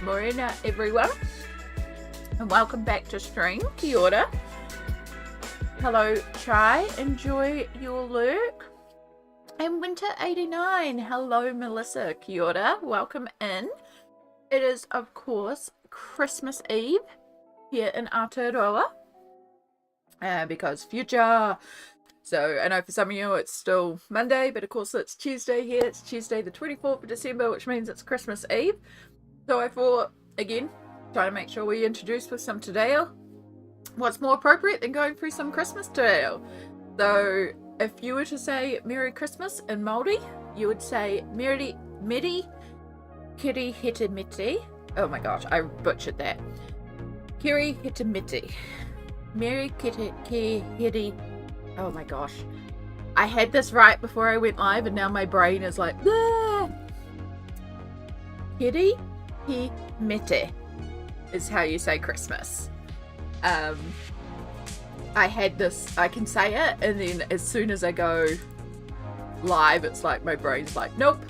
morena, everyone, and welcome back to stream. Kia ora. Hello, Chai. Enjoy your lurk. And Winter89. Hello, Melissa. Kia ora. Welcome in. It is, of course, Christmas Eve here in Aotearoa. Because future. So, I know for some of you it's still Monday, but of course it's Tuesday here. It's Tuesday the 24th of December, which means it's Christmas Eve. So I thought, again, trying to make sure we introduce with some te reo. What's more appropriate than going through some Christmas te reo? So, if you were to say Merry Christmas in Māori, you would say Meri Kiri Hete Miti. Oh my gosh, I butchered that. Kiri Hete Miti. Meri Kiri Hete. Oh my gosh. I had this right before I went live and now my brain is like, ah! Kiri He Mete is how you say Christmas. I had this, I can say it, and then as soon as I go live, it's like my brain's like, nope.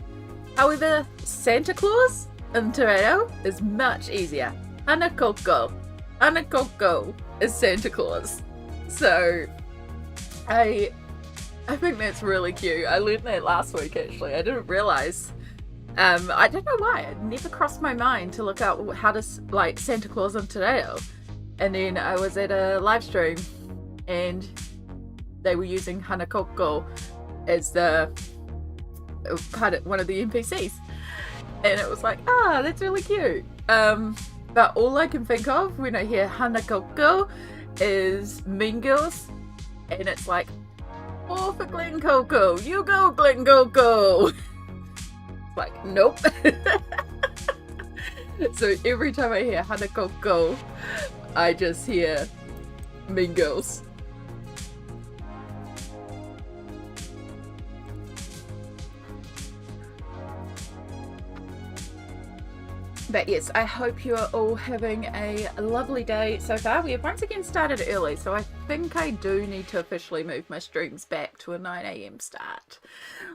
However, Santa Claus in te reo is much easier. Ana koko. Ana koko is Santa Claus. So, I think that's really cute. I learned that last week, actually. I didn't realise. I don't know why. It never crossed my mind to look up how to, like, Santa Claus in te reo. And then I was at a live stream and they were using Hana Koko as the one of the NPCs. And it was like, that's really cute. But all I can think of when I hear Hana Koko is Mean Girls. And it's like, oh, for Glen Coco, you go, Glen Coco. Like, nope. So every time I hear Hana Koko, I just hear Mean Girls. But yes, I hope you are all having a lovely day so far. We have once again started early, so I think I do need to officially move my streams back to a 9 AM start.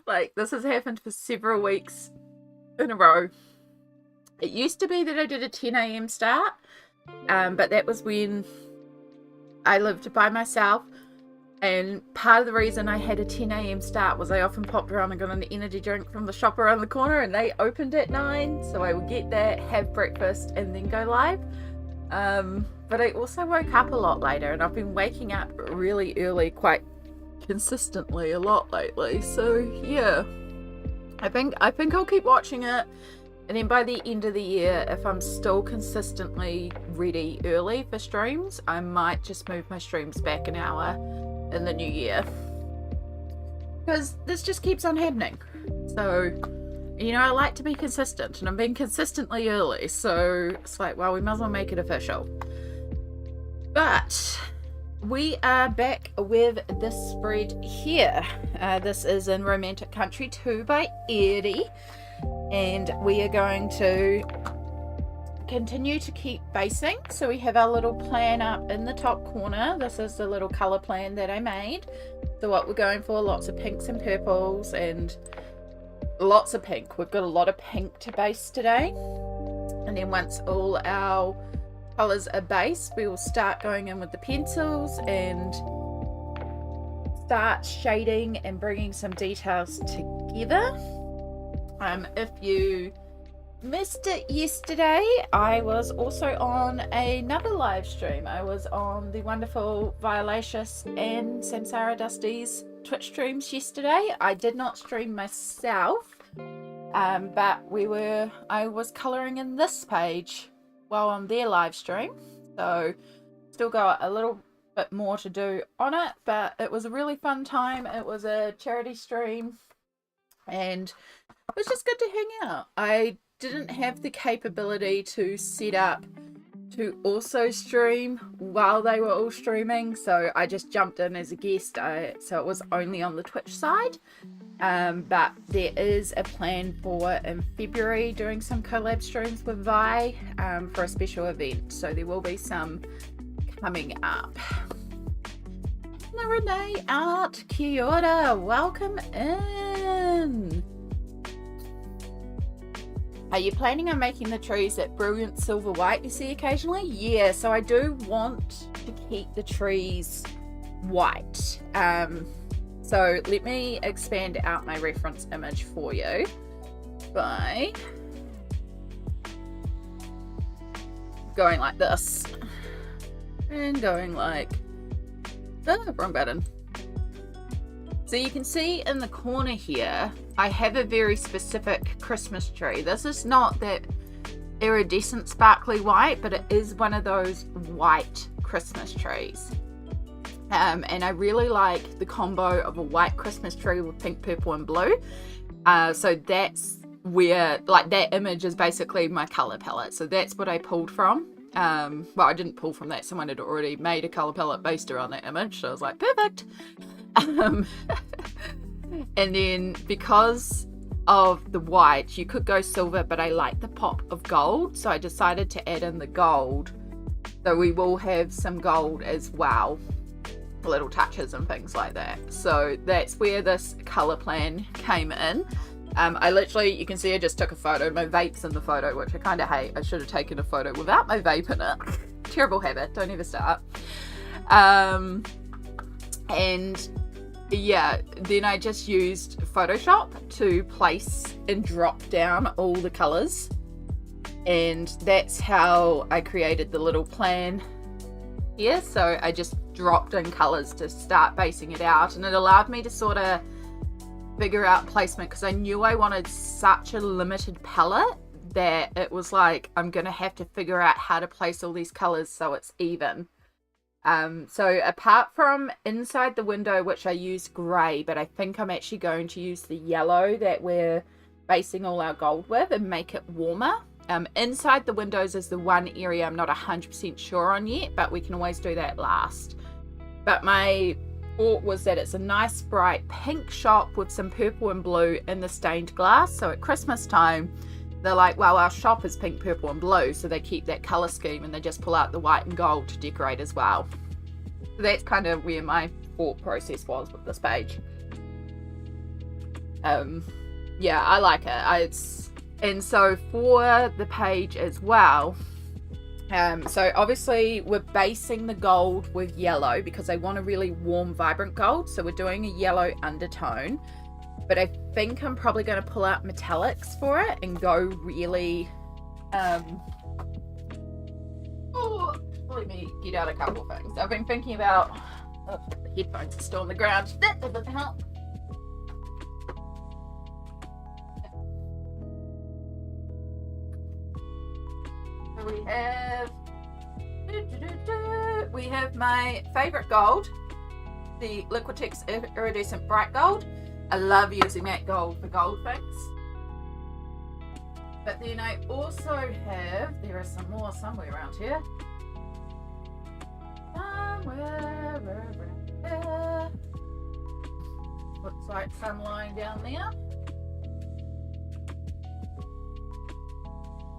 Like, this has happened for several weeks in a row. It used to be that I did a 10 AM start, but that was when I lived by myself. And part of the reason I had a 10 AM start was I often popped around and got an energy drink from the shop around the corner and they opened at 9. So I would get that, have breakfast and then go live. But I also woke up a lot later and I've been waking up really early quite consistently a lot lately. So yeah, I think I'll keep watching it. And then by the end of the year, if I'm still consistently ready early for streams, I might just move my streams back an hour in the new year, because this just keeps on happening. So, you know, I like to be consistent and I'm being consistently early, so it's like, well, we might as well make it official. But we are back with this spread here. This is in Romantic Country 2 by Eriy, and we are going to continue to keep basing. So we have our little plan up in the top corner. This is the little color plan that I made. So what we're going for, lots of pinks and purples and lots of pink. We've got a lot of pink to base today. And then once all our colors are based, we will start going in with the pencils and start shading and bringing some details together. If you missed it yesterday, I was also on another live stream. I was on the wonderful Violacious and Samsara Dusty's Twitch streams yesterday. I did not stream myself, but I was colouring in this page while on their live stream. So still got a little bit more to do on it, but it was a really fun time. It was a charity stream and it was just good to hang out. I didn't have the capability to set up to also stream while they were all streaming, so I just jumped in as a guest, so it was only on the Twitch side. But there is a plan for in February doing some collab streams with Vi for a special event, so there will be some coming up. Renee Art, kia ora, welcome in. Are you planning on making the trees that brilliant silver white you see occasionally? Yeah, so I do want to keep the trees white. So let me expand out my reference image for you by going like this and going like, oh, wrong button. So you can see in the corner here, I have a very specific Christmas tree. This is not that iridescent sparkly white, but it is one of those white Christmas trees. And I really like the combo of a white Christmas tree with pink, purple, and blue. So that's where, like, that image is basically my color palette. So that's what I pulled from. Well, I didn't pull from that. Someone had already made a color palette based around that image. So I was like, perfect. And then because of the white, you could go silver, but I like the pop of gold. So I decided to add in the gold. So we will have some gold as well. Little touches and things like that. So that's where this color plan came in. I literally, you can see I just took a photo. My vape's in the photo, which I kind of hate. I should have taken a photo without my vape in it. Terrible habit, don't ever start. And yeah, then I just used Photoshop to place and drop down all the colors, and that's how I created the little plan here. So I just dropped in colors to start basing it out, and it allowed me to sort of figure out placement, because I knew I wanted such a limited palette that it was like, I'm gonna have to figure out how to place all these colors so it's even. So apart from inside the window, which I use grey, but I think I'm actually going to use the yellow that we're basing all our gold with and make it warmer. Inside the windows is the one area I'm not 100% sure on yet, but we can always do that last. But my thought was that it's a nice bright pink shop with some purple and blue in the stained glass. So at Christmas time, they're like, well, our shop is pink, purple, and blue. So they keep that color scheme and they just pull out the white and gold to decorate as well. So that's kind of where my thought process was with this page. Yeah, I like it. And so for the page as well, so obviously we're basing the gold with yellow because I want a really warm, vibrant gold. So we're doing a yellow undertone, but I think I'm probably going to pull out metallics for it and go really, let me get out a couple of things. I've been thinking about, the headphones are still on the ground. That doesn't help. We have my favorite gold, the Liquitex Iridescent Bright Gold. I love using that gold for gold things. But then I also have, there are some more somewhere around here. Somewhere around there. Looks like some lying down there.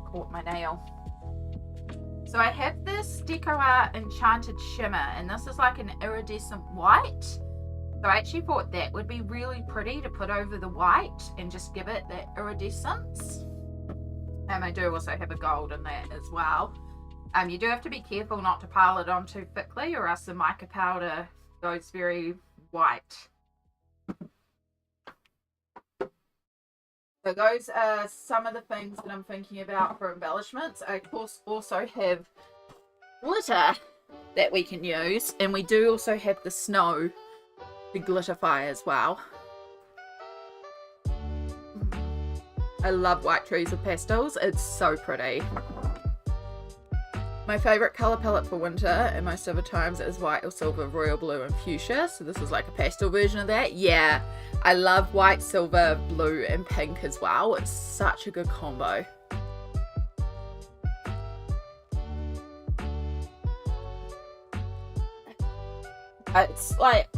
Caught my nail. So I have this Deco Art Enchanted Shimmer, and this is like an iridescent white. So I actually thought that would be really pretty to put over the white and just give it that iridescence. And I do also have a gold in that as well. You do have to be careful not to pile it on too thickly, or else the mica powder goes very white. So those are some of the things that I'm thinking about for embellishments. I of course also have glitter that we can use, and we do also have the snow to glitterify as well. I love white trees with pastels. It's so pretty. My favourite colour palette for winter and most of the times is white or silver, royal blue and fuchsia. So this is like a pastel version of that. Yeah, I love white, silver, blue and pink as well. It's such a good combo. It's like,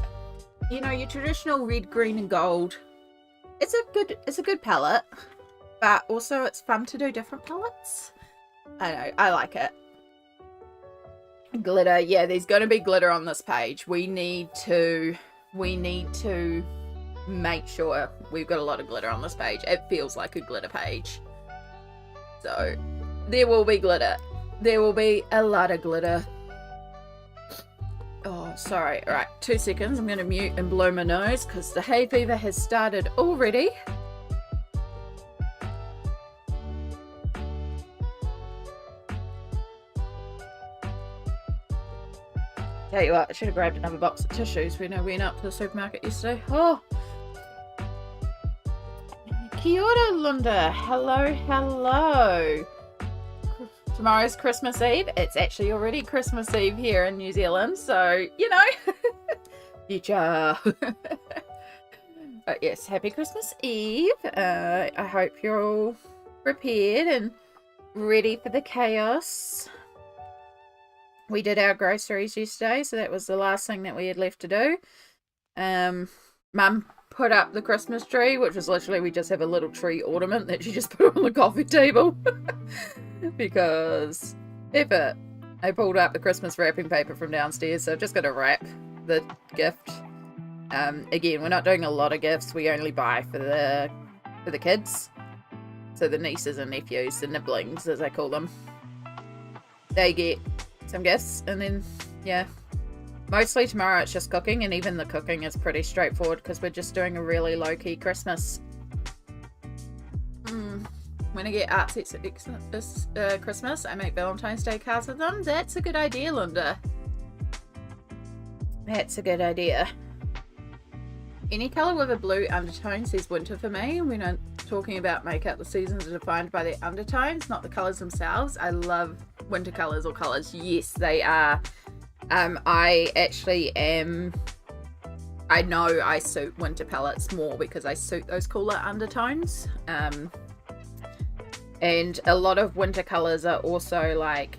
you know, your traditional red, green and gold. It's a good palette, but also it's fun to do different palettes. I know, I like it. Glitter, yeah, there's going to be glitter on this page. We need to make sure we've got a lot of glitter on this page. It feels like a glitter page. So there will be glitter. There will be a lot of glitter. Oh, sorry. All right, 2 seconds. I'm going to mute and blow my nose because the hay fever has started already. Tell you what, I should have grabbed another box of tissues when I went up to the supermarket yesterday. Oh! Kia ora, Linda. Hello, hello. Tomorrow's Christmas Eve. It's actually already Christmas Eve here in New Zealand, so, you know. Future. But yes, happy Christmas Eve. I hope you're all prepared and ready for the chaos. We did our groceries yesterday, so that was the last thing that we had left to do. Mum put up the Christmas tree, which was literally, we just have a little tree ornament that she just put on the coffee table. Because I pulled up the Christmas wrapping paper from downstairs, so I've just got to wrap the gift. Again, we're not doing a lot of gifts. We only buy for the kids. So the nieces and nephews, the nibblings as I call them. They get some gifts, and then yeah, mostly tomorrow it's just cooking, and even the cooking is pretty straightforward because we're just doing a really low-key Christmas. When I get artsy this Christmas, I make Valentine's Day cards with them. That's a good idea, Linda. That's a good idea. Any colour with a blue undertone says winter for me. When I'm talking about makeup, the seasons are defined by their undertones, not the colours themselves. I love winter colours or colours. Yes, they are. I actually am. I know I suit winter palettes more because I suit those cooler undertones. And a lot of winter colours are also like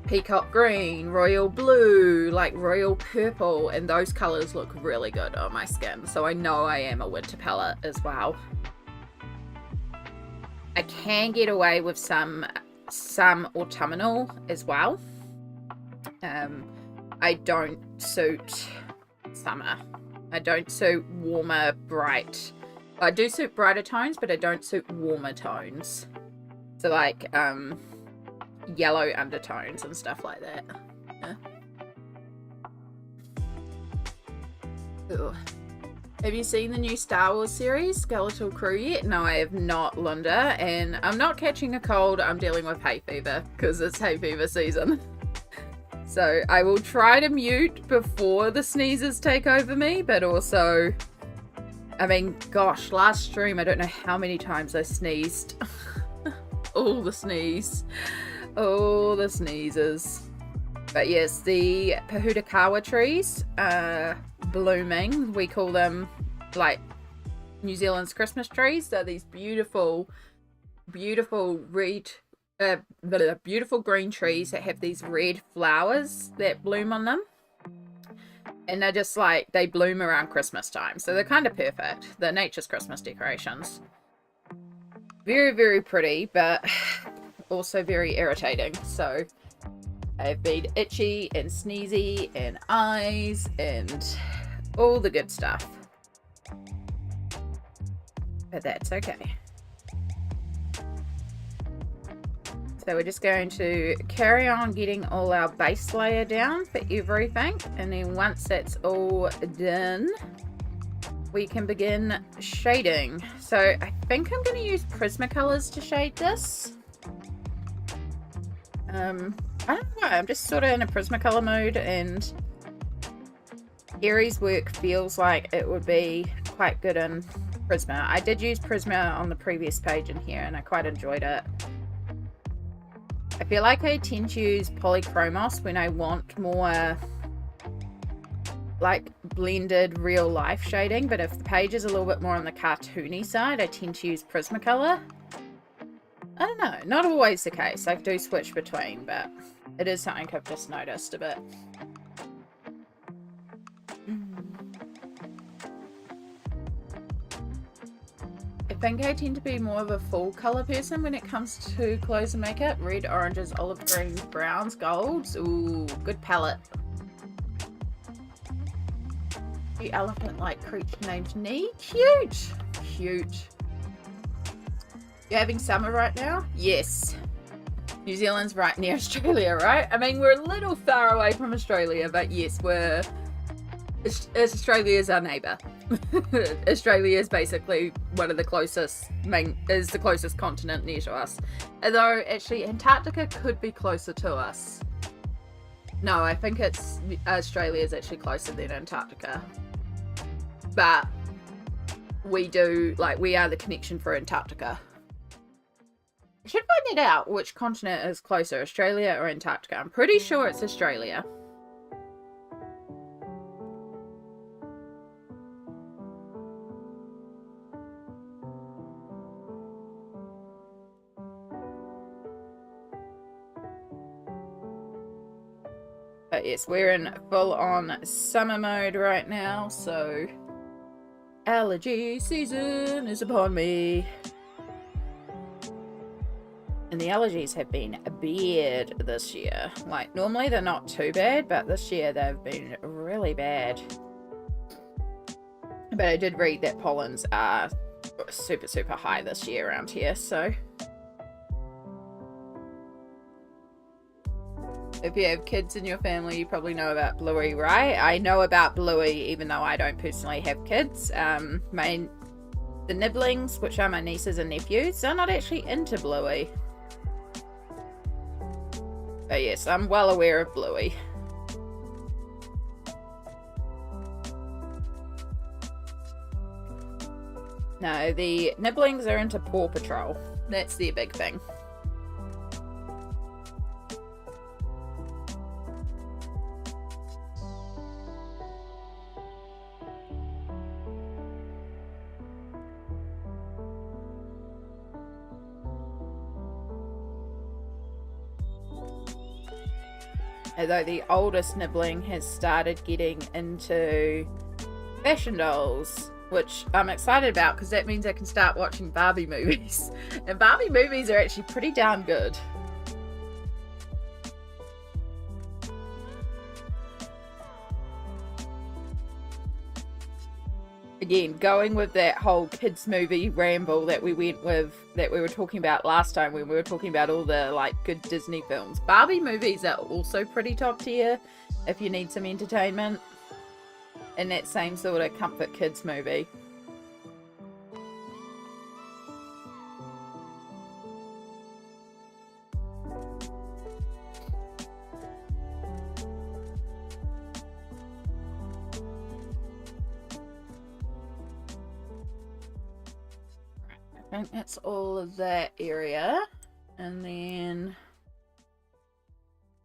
peacock green, royal blue, like royal purple, and those colours look really good on my skin. So I know I am a winter palette as well. I can get away with some autumnal as well. I don't suit summer. I don't suit warmer, bright. I do suit brighter tones, but I don't suit warmer tones. So like yellow undertones and stuff like that. Yeah. Ugh. Have you seen the new Star Wars series, Skeletal Crew, yet? No, I have not, Linda. And I'm not catching a cold. I'm dealing with hay fever because it's hay fever season. So I will try to mute before the sneezes take over me, but also, I mean, gosh, last stream, I don't know how many times I sneezed. All the sneezes. But yes, the Pahudakawa trees are blooming. We call them like New Zealand's Christmas trees. They're these beautiful red, beautiful green trees that have these red flowers that bloom on them. And they're just like, they bloom around Christmas time. So they're kind of perfect. They're nature's Christmas decorations. Very, very pretty, but also very irritating. So I've been itchy and sneezy and eyes and all the good stuff. But that's okay. So we're just going to carry on getting all our base layer down for everything. And then once that's all done, we can begin shading. So I think I'm going to use Prismacolors to shade this. I don't know, I'm just sort of in a Prismacolor mood, and Eriy's work feels like it would be quite good in Prisma. I did use Prisma on the previous page in here and I quite enjoyed it. I feel like I tend to use Polychromos when I want more like blended real life shading, but if the page is a little bit more on the cartoony side, I tend to use Prismacolor. I don't know, not always the case. I do switch between, but it is something I've just noticed a bit. I think I tend to be more of a full colour person when it comes to clothes and makeup. Red, oranges, olive greens, browns, golds. Ooh, good palette. The elephant-like creature named Nee. Cute! Cute. You're having summer right now? Yes. New Zealand's right near Australia, right? I mean, we're a little far away from Australia, but yes, Australia is our neighbour. Australia is basically one of the closest is the closest continent near to us. Although actually Antarctica could be closer to us. No, I think Australia is actually closer than Antarctica. But we are the connection for Antarctica. I should find it out which continent is closer, Australia or Antarctica. I'm pretty sure it's Australia. But yes, we're in full-on summer mode right now, so allergy season is upon me. And the allergies have been bad this year. Like, normally they're not too bad, but this year they've been really bad. But I did read that pollens are super, super high this year around here, so. If you have kids in your family, you probably know about Bluey, right? I know about Bluey, even though I don't personally have kids. The nibblings, which are my nieces and nephews, they're not actually into Bluey. But yes, I'm well aware of Bluey. No, the nibblings are into Paw Patrol. That's their big thing. Although the oldest nibbling has started getting into fashion dolls, which I'm excited about because that means I can start watching Barbie movies. And Barbie movies are actually pretty damn good. Again, going with that whole kids movie ramble that we were talking about last time when we were talking about all the like good Disney films. Barbie movies are also pretty top tier if you need some entertainment in that same sort of comfort kids movie. I think that's all of that area, and then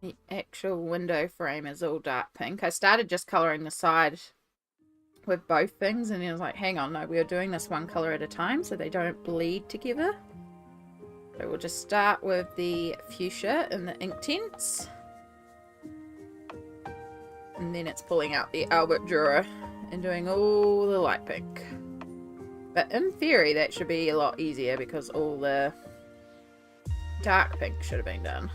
the actual window frame is all dark pink. I started just colouring the side with both things, and then I was like, hang on, no, we are doing this one colour at a time so they don't bleed together. So we'll just start with the fuchsia in the Inktense, and then it's pulling out the Albrecht Durer and doing all the light pink. But in theory, that should be a lot easier because all the dark pink should have been done.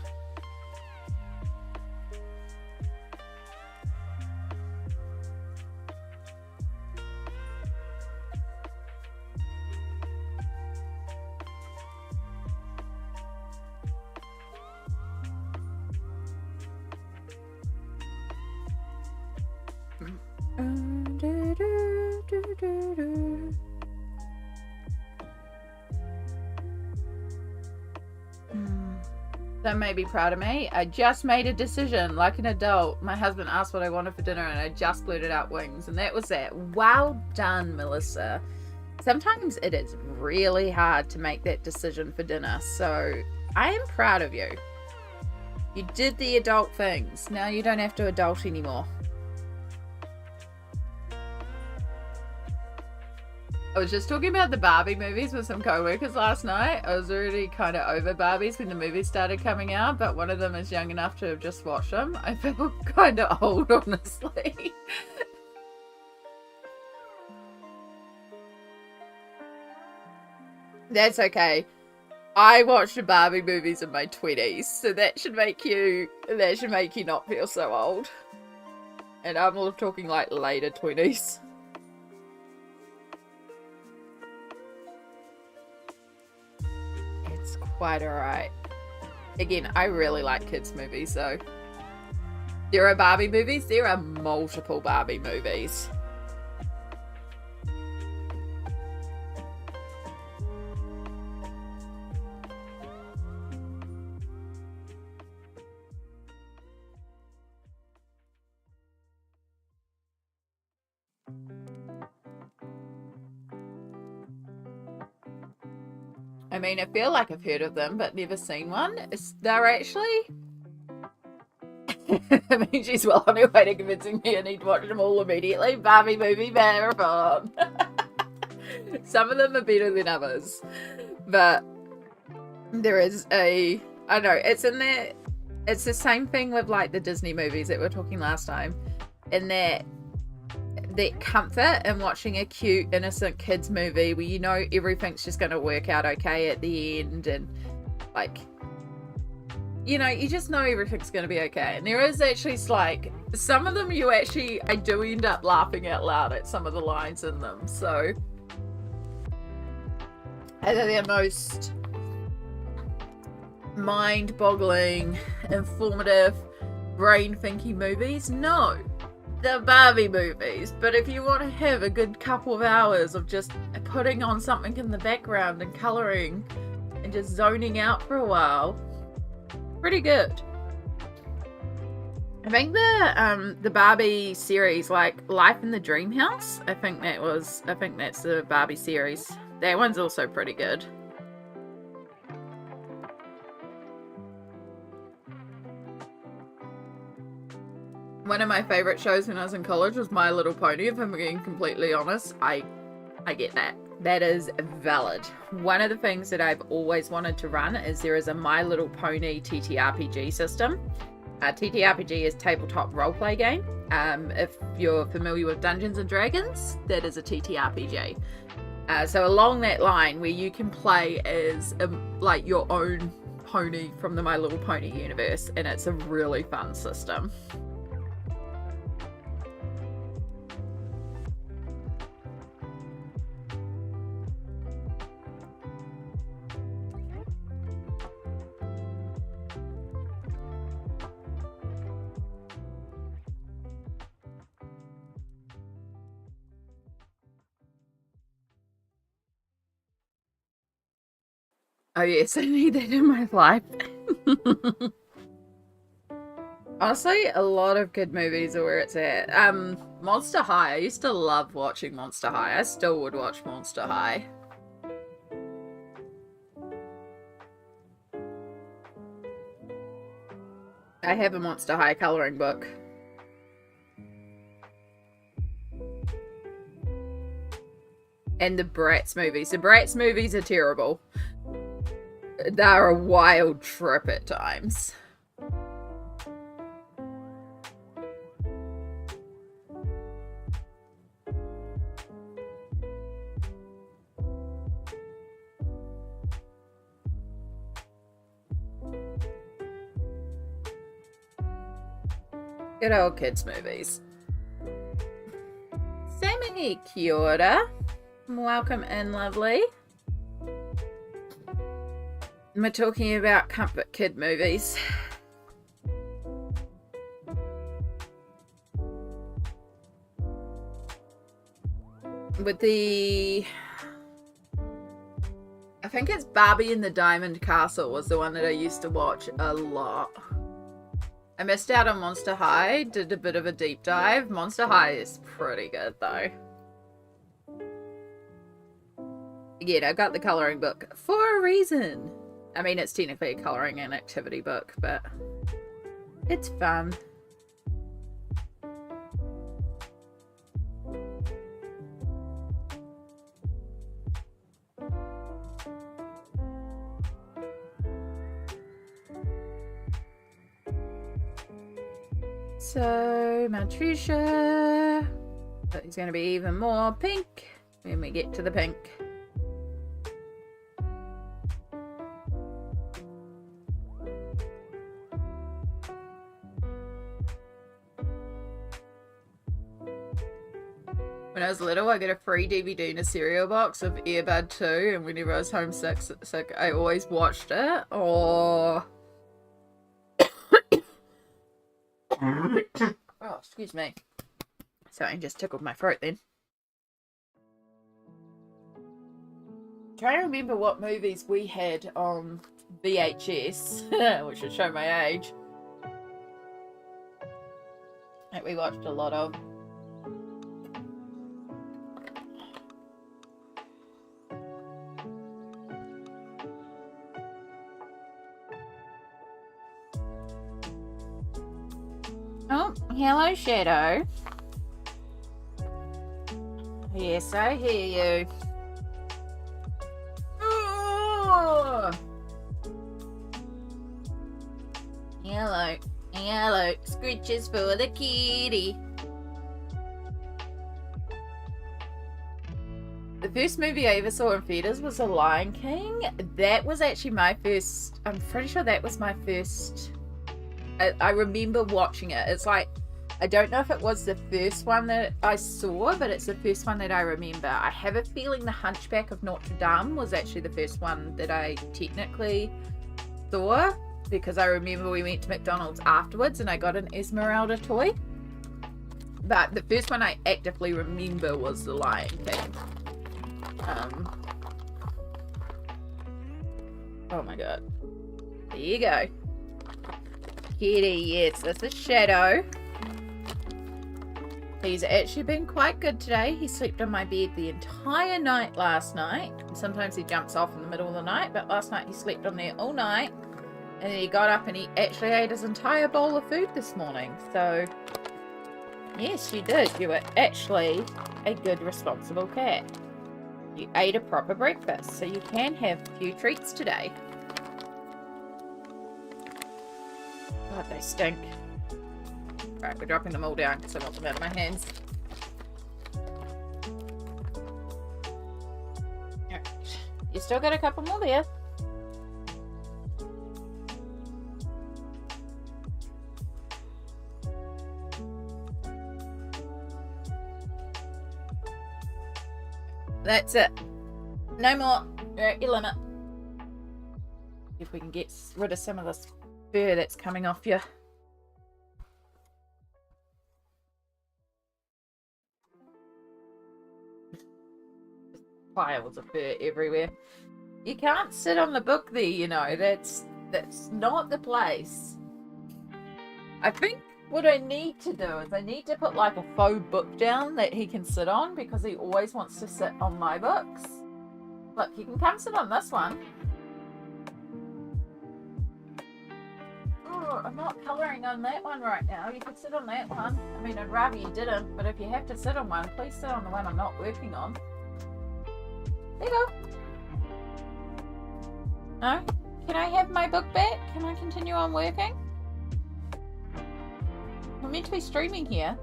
Some may be proud of me. I just made a decision like an adult. My husband asked what I wanted for dinner and I just blurted out wings, and that was that. Well done, Melissa. Sometimes it is really hard to make that decision for dinner, so I am proud of you. You did the adult things. Now you don't have to adult anymore. I was just talking about the Barbie movies with some co-workers last night. I was already kind of over Barbies when the movies started coming out, but one of them is young enough to have just watched them. I feel kind of old, honestly. That's okay. I watched the Barbie movies in my 20s, so that should make you not feel so old. And I'm all talking like later 20s. quite alright. Again, I really like kids' movies, so there are Barbie movies. There are multiple Barbie movies. I mean, I feel like I've heard of them, but never seen one. They're actually... I mean, she's well on her way to convincing me I need to watch them all immediately. Barbie movie marathon. Some of them are better than others. But there is a... I don't know, it's in there... It's the same thing with, like, the Disney movies that we were talking last time. In that comfort in watching a cute, innocent kids movie where you know everything's just going to work out okay at the end, and like, you know, you just know everything's going to be okay. And there is actually like some of them I do end up laughing out loud at some of the lines in them. So are they the most mind-boggling, informative, brain-thinking movies? No. The Barbie movies, but if you want to have a good couple of hours of just putting on something in the background and colouring and just zoning out for a while, pretty good. I think the Barbie series, like Life in the Dream House, I think that's the Barbie series. That one's also pretty good. One of my favourite shows when I was in college was My Little Pony, if I'm being completely honest. I get that. That is valid. One of the things that I've always wanted to run is there is a My Little Pony TTRPG system. TTRPG is tabletop roleplay game. If you're familiar with Dungeons and Dragons, that is a TTRPG. So along that line where you can play as like your own pony from the My Little Pony universe, and it's a really fun system. Oh yes, I need that in my life. Honestly, a lot of good movies are where it's at. Monster High. I used to love watching Monster High. I still would watch Monster High. I have a Monster High colouring book. And the Bratz movies. The Bratz movies are terrible. They're a wild trip at times. Good old kids movies. Sammy, kia ora. Welcome in, lovely. We're talking about comfort kid movies. With the... I think it's Barbie and the Diamond Castle was the one that I used to watch a lot. I missed out on Monster High, did a bit of a deep dive. Monster High is pretty good though. Again, I got the colouring book for a reason. I mean, it's technically a colouring and activity book, but it's fun. So, Matrisha. It's going to be even more pink when we get to the pink. When I was little, I got a free DVD and a cereal box of Airbud 2, and whenever I was homesick, I always watched it. Oh, oh, excuse me. Something just tickled my throat then. Trying to remember what movies we had on VHS, which would show my age, that we watched a lot of. Oh, hello, Shadow. Yes, I hear you. Oh! Hello, hello. Scritches for the kitty. The first movie I ever saw in theatres was The Lion King. That was actually my first. I'm pretty sure that was my first. I remember watching it. It's like, I don't know if it was the first one that I saw, but it's the first one that I remember. I have a feeling The Hunchback of Notre Dame was actually the first one that I technically saw, because I remember we went to McDonald's afterwards and I got an Esmeralda toy. But the first one I actively remember was The Lion King. Oh my god. There you go. Kitty, yes, that's a Shadow. He's actually been quite good today. He slept on my bed the entire night last night. Sometimes he jumps off in the middle of the night, but last night he slept on there all night. And then he got up and he actually ate his entire bowl of food this morning. So, yes, you did. You were actually a good, responsible cat. You ate a proper breakfast, so you can have a few treats today. God, they stink. Right, we're dropping them all down because I want them out of my hands. Alright. You still got a couple more there. That's it. No more. You're at your limit. If we can get rid of some of this fur that's coming off you. Piles of fur everywhere. You can't sit on the book there, you know. That's not the place. I think what I need to do is I need to put like a faux book down that he can sit on, because he always wants to sit on my books. Look, you can come sit on this one. Oh, I'm not colouring on that one right now. You could sit on that one. I mean, I'd rather you didn't, but if you have to sit on one, please sit on the one I'm not working on. There you go. No? Can I have my book back? Can I continue on working? We're meant to be streaming here.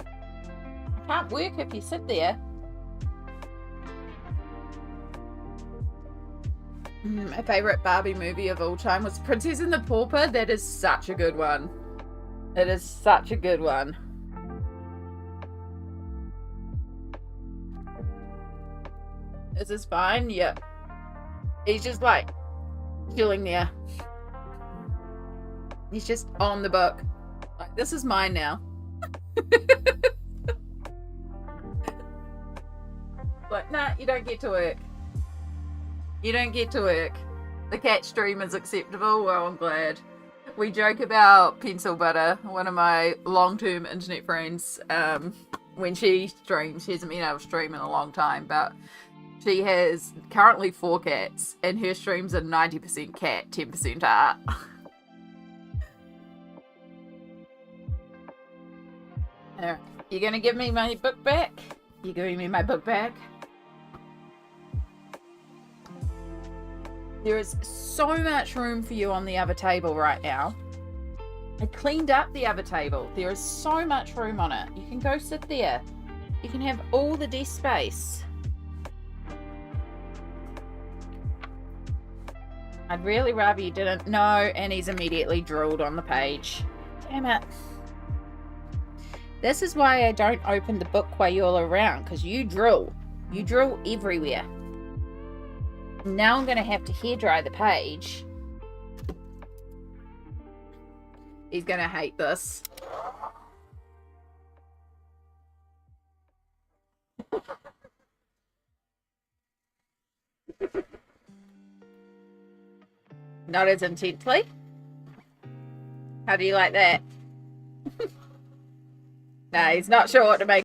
I can't work if you sit there. My favourite Barbie movie of all time was Princess and the Pauper. That is such a good one. It is such a good one. Is this fine? Yep. He's just like chilling there. He's just on the book. Like, this is mine now. Like, nah, you don't get to work. You don't get to work. The cat stream is acceptable. Well, I'm glad. We joke about Pencil Butter, one of my long-term internet friends. When she streams, she hasn't been able to stream in a long time, but she has currently 4 cats, and her streams are 90% cat, 10% art. You gonna give me my book back? You giving me my book back? There is so much room for you on the other table right now. I cleaned up the other table. There is so much room on it. You can go sit there. You can have all the desk space. I'd really rather you didn't. No, and he's immediately drooled on the page. Damn it. This is why I don't open the book while you're around, because you drill. You drill everywhere. Now I'm going to have to hairdry the page. He's going to hate this. Not as intensely. How do you like that? No, he's not sure what to make